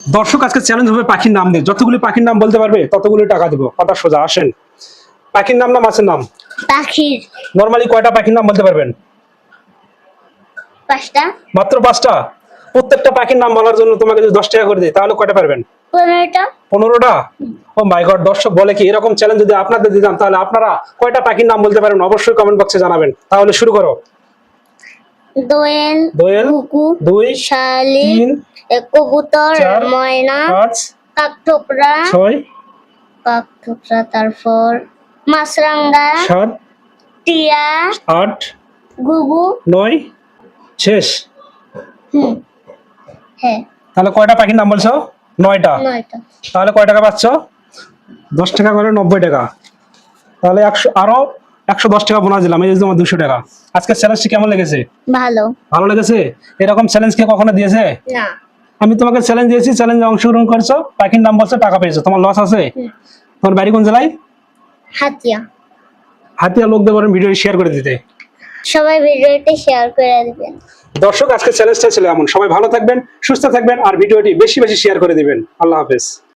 দর্শক আজকে চ্যালেঞ্জ হবে পাখির নাম দিয়ে, যতগুলি পাখির নাম বলতে পারবে ততগুলি টাকা দেবো। কথা সোজা, আসেন। পাখির নাম না মাছের নাম? পাখির। নরমালি কয়টা পাখির নাম বলতে পারবেন? 5টা। মাত্র 5টা? প্রত্যেকটা পাখির নাম বলার জন্য তোমাকে যদি 10 টাকা করে দিই তাহলে কয়টা পারবেন? 15টা। 15টা? ও মাই গড, দর্শক বলে কি এরকম চ্যালেঞ্জ যদি আপনাদের দিতাম তাহলে আপনারা কয়টা পাখির নাম বলতে পারেন অবশ্যই কমেন্ট বক্সে জানাবেন। তাহলে শুরু করো। দোয়েল, দোয়েল, ঘুঘু, 2, শালিক, 3, কবুতর, 4, ময়না, 5, কাকঠোকরা, 6, তারপর মাছরাঙা, 7, টিয়া, 8, ঘুঘু। 9, শেষ? হুম, হ্যাঁ, তাহলে কয়টা পাখির নাম বলছো? 9টা। 9টা। তাহলে কয় টাকা পাচ্ছ? 10 টাকা করে 90 টাকা। তাহলে 100, আরো 110 টাকা বোনাস দিলাম, এই যে তোমার 200 টাকা। আজকের চ্যালেঞ্জটি কেমন লেগেছে? ভালো। ভালো লেগেছে? এরকম চ্যালেঞ্জ কে কখনো দিয়েছে? না। আমি তোমাকে চ্যালেঞ্জ দিয়েছি, চ্যালেঞ্জে অংশগ্রহণ করছো, পাখির নাম বলছো, টাকা পেয়েছো, তোমার লস আছে? হুম। তোমার বাড়ি কোন জেলায়? হাতিয়া। হাতিয়া লোকদের বলেন ভিডিও শেয়ার করে দিতে। সবাই ভিডিওটি শেয়ার করে দিবেন। দর্শক আজকে চ্যালেঞ্জটা ছিল এমন, সবাই ভালো থাকবেন, সুস্থ থাকবেন আর ভিডিওটি বেশি বেশি শেয়ার করে দিবেন। আল্লাহ হাফেজ।